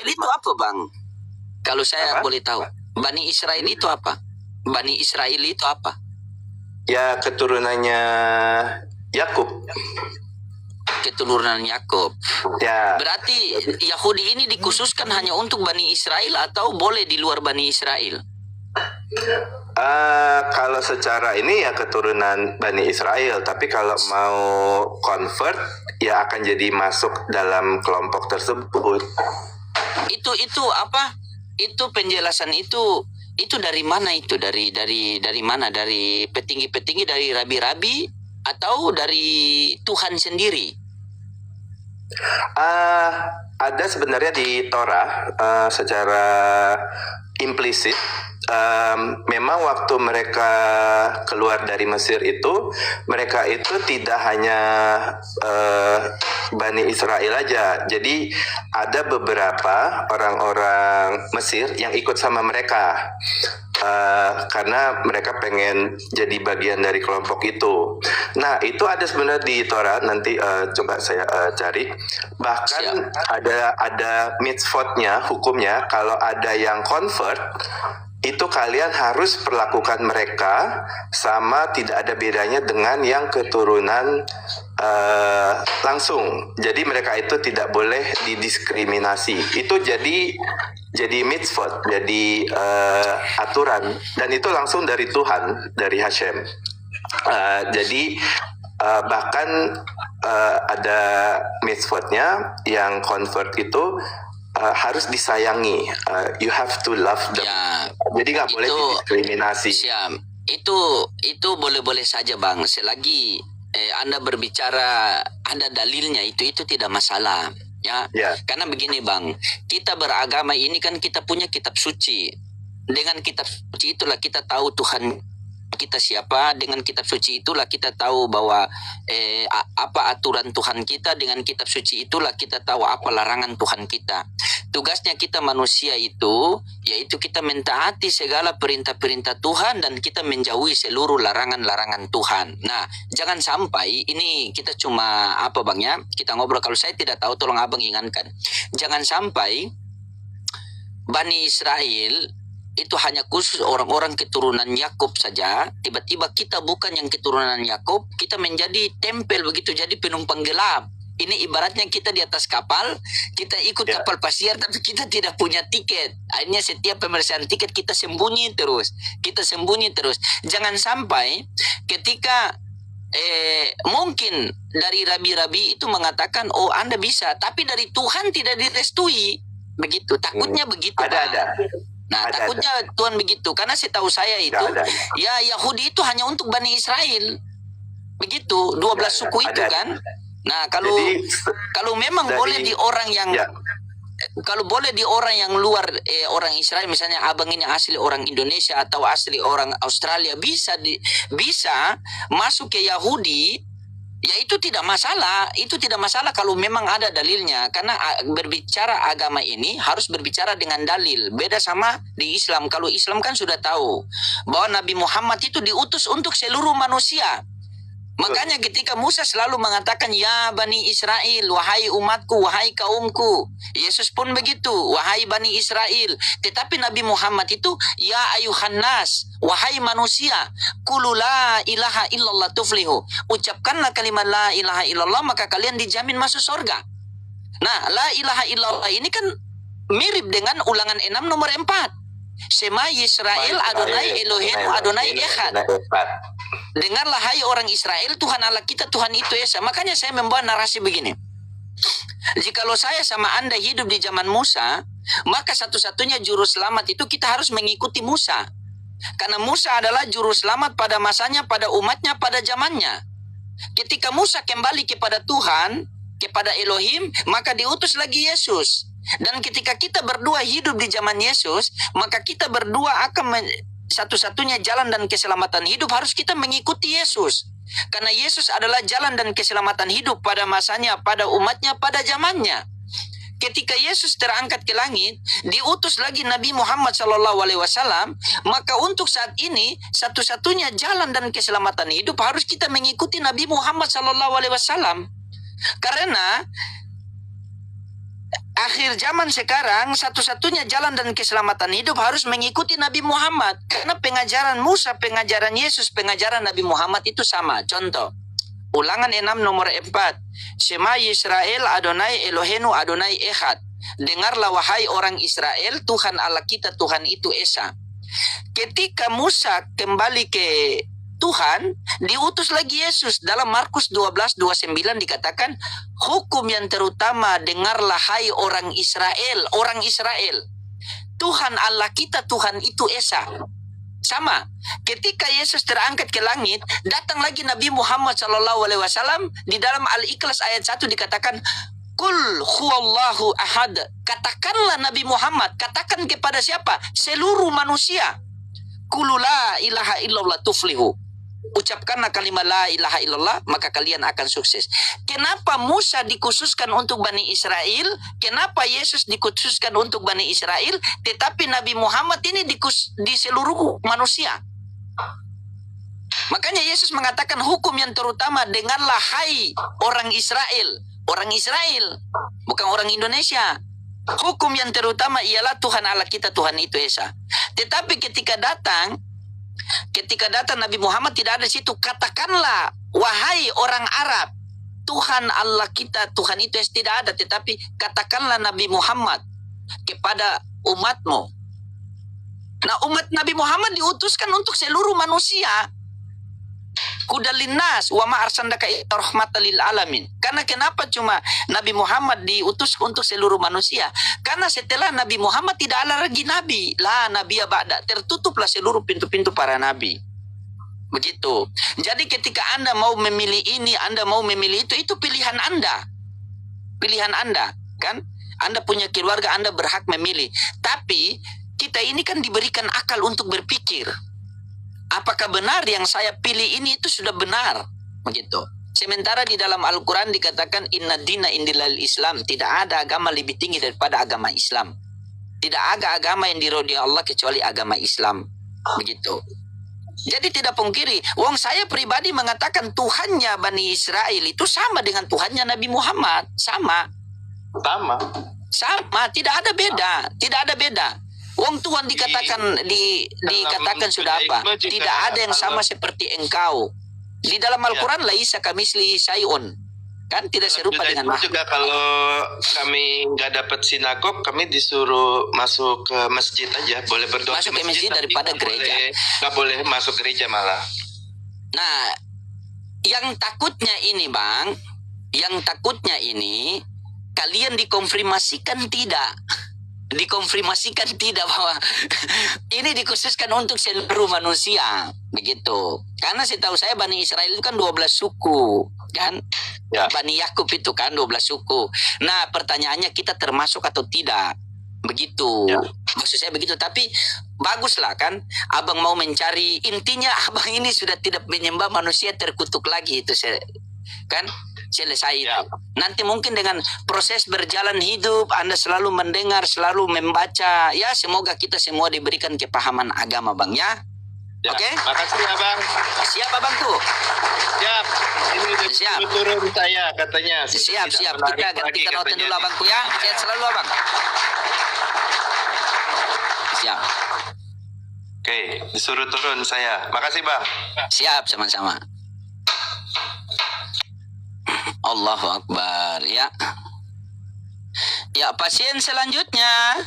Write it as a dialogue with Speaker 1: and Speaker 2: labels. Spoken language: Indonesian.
Speaker 1: Israel itu apa, Bang? Kalau saya
Speaker 2: Apa?
Speaker 1: boleh tahu, Bani Israel itu apa? Bani Israel itu apa?
Speaker 2: Ya, keturunannya Yakub.
Speaker 1: Keturunan Yakub.
Speaker 2: Ya,
Speaker 1: Berarti Yahudi ini dikhususkan hanya untuk Bani Israel atau boleh di luar Bani Israel?
Speaker 2: kalau secara ini ya keturunan Bani Israel, tapi kalau mau convert ya akan jadi masuk dalam kelompok tersebut.
Speaker 1: Itu apa? Itu penjelasan itu dari mana itu? Dari mana? Dari petinggi-petinggi, dari rabi-rabi, atau dari Tuhan sendiri?
Speaker 2: Ada sebenarnya di Torah secara implisit. Memang waktu mereka keluar dari Mesir itu, mereka itu tidak hanya Bani Israel aja. Jadi ada beberapa orang-orang Mesir yang ikut sama mereka. Karena mereka pengen jadi bagian dari kelompok itu. Nah, itu ada sebenarnya di Torah. Nanti coba saya cari. Bahkan ada mitzvotnya, hukumnya. Kalau ada yang convert, itu kalian harus perlakukan mereka sama, tidak ada bedanya dengan yang keturunan langsung. Jadi mereka itu tidak boleh didiskriminasi. Itu jadi mitzvot, jadi aturan, dan itu langsung dari Tuhan, dari Hashem. Jadi bahkan ada mitzvotnya yang convert itu harus disayangi. You have to love them.
Speaker 1: Ya,
Speaker 2: jadi nggak boleh didiskriminasi.
Speaker 1: Siap. Itu boleh-boleh saja, Bang. Selagi Anda berbicara ada dalilnya, itu tidak masalah. Ya. Karena begini, Bang, kita beragama ini kan kita punya kitab suci. Dengan kitab suci itulah kita tahu Tuhan kita siapa. Dengan kitab suci itulah kita tahu bahwa apa aturan Tuhan kita. Dengan kitab suci itulah kita tahu apa larangan Tuhan kita. Tugasnya kita manusia itu yaitu kita mentaati segala perintah-perintah Tuhan dan kita menjauhi seluruh larangan-larangan Tuhan. Nah, jangan sampai ini kita cuma apa, Bang, ya, kita ngobrol. Kalau saya tidak tahu, tolong Abang ingatkan. Jangan sampai Bani Israel itu hanya khusus orang-orang keturunan Yakub saja. Tiba-tiba kita bukan yang keturunan Yakub, kita menjadi tempel begitu, jadi penumpang gelap. Ini ibaratnya kita di atas kapal, kita ikut kapal pesiar tapi kita tidak punya tiket. Akhirnya setiap pemeriksaan tiket kita sembunyi terus. Jangan sampai ketika mungkin dari rabi-rabi itu mengatakan, oh Anda bisa, tapi dari Tuhan tidak direstui. Begitu, takutnya begitu.
Speaker 2: Ada.
Speaker 1: Nah, takutnya Tuhan begitu. Karena setahu saya itu, ya Yahudi itu hanya untuk Bani Israel. Begitu, 12 suku itu kan. Nah, kalau memang boleh di orang yang kalau boleh di orang yang luar orang Israel, misalnya Abang ini asli orang Indonesia atau asli orang Australia, bisa masuk ke Yahudi, ya itu tidak masalah. Itu tidak masalah kalau memang ada dalilnya. Karena berbicara agama ini harus berbicara dengan dalil. Beda sama di Islam. Kalau Islam kan sudah tahu bahwa Nabi Muhammad itu diutus untuk seluruh manusia. Makanya ketika Musa selalu mengatakan, ya Bani Israel, wahai umatku, wahai kaumku. Yesus pun begitu, wahai Bani Israel. Tetapi Nabi Muhammad itu, ya ayuhan nas, wahai manusia, qulu la ilaha illallah tuflihu. Ucapkanlah kalimat la ilaha illallah, maka kalian dijamin masuk surga. Nah, la ilaha illallah ini kan mirip dengan Ulangan 6 nomor 4. Sema Yisrael Adonai Eloheinu Adonai Echad. Dengarlah hai orang Israel, Tuhan Allah kita, Tuhan itu Esa. Makanya saya membawa narasi begini. Jikalau saya sama Anda hidup di zaman Musa, maka satu-satunya juru selamat itu kita harus mengikuti Musa. Karena Musa adalah juru selamat pada masanya, pada umatnya, pada zamannya. Ketika Musa kembali kepada Tuhan, kepada Elohim, maka diutus lagi Yesus. Dan ketika kita berdua hidup di zaman Yesus, maka kita berdua akan satu-satunya jalan dan keselamatan hidup harus kita mengikuti Yesus. Karena Yesus adalah jalan dan keselamatan hidup pada masanya, pada umatnya, pada zamannya. Ketika Yesus terangkat ke langit, diutus lagi Nabi Muhammad SAW, maka untuk saat ini satu-satunya jalan dan keselamatan hidup harus kita mengikuti Nabi Muhammad SAW. Karena akhir zaman sekarang satu-satunya jalan dan keselamatan hidup harus mengikuti Nabi Muhammad. Karena pengajaran Musa, pengajaran Yesus, pengajaran Nabi Muhammad itu sama. Contoh, Ulangan 6 nomor 4. Shema Yisrael Adonai Elohenu Adonai Echad. Dengarlah wahai orang Israel, Tuhan Allah kita, Tuhan itu Esa. Ketika Musa kembali ke Tuhan, diutus lagi Yesus. Dalam Markus 12:29 dikatakan, hukum yang terutama, dengarlah hai orang Israel. Orang Israel, Tuhan Allah kita, Tuhan itu Esa. Sama, ketika Yesus terangkat ke langit, datang lagi Nabi Muhammad SAW. Di dalam Al-Ikhlas ayat 1 dikatakan, Kul huwallahu ahad. Katakanlah Nabi Muhammad, katakan kepada siapa? Seluruh manusia. Qulu la ilaha illallah tuflihu. Ucapkanlah kalimat la ilaha illallah, maka kalian akan sukses. Kenapa Musa dikhususkan untuk Bani Israel? Kenapa Yesus dikhususkan untuk Bani Israel? Tetapi Nabi Muhammad ini di seluruh manusia. Makanya Yesus mengatakan hukum yang terutama, dengarlah hai orang Israel. Orang Israel, bukan orang Indonesia. Hukum yang terutama ialah Tuhan Allah kita, Tuhan itu Esa. Tetapi ketika datang Nabi Muhammad tidak ada di situ. Katakanlah wahai orang Arab, Tuhan Allah kita, Tuhan itu Esa, tidak ada. Tetapi katakanlah Nabi Muhammad kepada umatmu. Nah, umat Nabi Muhammad diutuskan untuk seluruh manusia. Kudalinnas wa ma arsalnaka illa rahmatan lil alamin. Karena kenapa cuma Nabi Muhammad diutus untuk seluruh manusia? Karena setelah Nabi Muhammad tidak ada lagi nabi. La nabiyya ba'da. Tertutuplah seluruh pintu-pintu para nabi. Begitu. Jadi ketika Anda mau memilih ini, Anda mau memilih itu pilihan Anda. Pilihan Anda, kan? Anda punya keluarga, Anda berhak memilih. Tapi kita ini kan diberikan akal untuk berpikir. Apakah benar yang saya pilih ini itu sudah benar? Begitu. Sementara di dalam Al-Quran dikatakan inna dina indilal Islam. Tidak ada agama lebih tinggi daripada agama Islam. Tidak ada agama yang diridhoi Allah kecuali agama Islam. Begitu. Jadi tidak pungkiri, wong saya pribadi mengatakan Tuhannya Bani Israel itu sama dengan Tuhannya Nabi Muhammad. Sama. Sama, tidak ada beda. Tidak ada beda. Wong Tuhan dikatakan dikatakan sudah apa? Tidak ada yang sama seperti engkau. Di dalam Al-Quran laisa kamislihi syai'un. Kan tidak serupa dengan makhluk.
Speaker 2: Juga kalau kami nggak dapat sinagog, kami disuruh masuk ke masjid aja. Boleh berdoa
Speaker 1: masuk ke masjid daripada gereja.
Speaker 2: Nggak boleh masuk gereja malah.
Speaker 1: Nah, yang takutnya ini Bang, kalian dikonfirmasikan tidak? Dikonfirmasikan tidak bahwa ini dikhususkan untuk seluruh manusia, begitu. Karena setahu saya Bani Israel itu kan 12 suku, kan? Ya. Bani Yakub itu kan 12 suku. Nah, pertanyaannya kita termasuk atau tidak? Begitu. Ya. Maksud saya begitu, tapi baguslah kan Abang mau mencari, intinya Abang ini sudah tidak menyembah manusia terkutuk lagi itu kan? Selesai itu. Nanti mungkin dengan proses berjalan hidup Anda selalu mendengar, selalu membaca. Ya, semoga kita semua diberikan kepahaman agama Bang ya. Oke?
Speaker 2: Makasih Abang.
Speaker 1: Siap Abang tuh.
Speaker 2: Siap. Ini udah turun saya katanya.
Speaker 1: Siap. Kita gantikan rotan dulu Abangku ya. Sehat selalu Abang. Siap.
Speaker 2: Oke, disuruh turun saya. Makasih Bang.
Speaker 1: Siap, sama-sama. Allahu Akbar ya. Ya, pasien selanjutnya.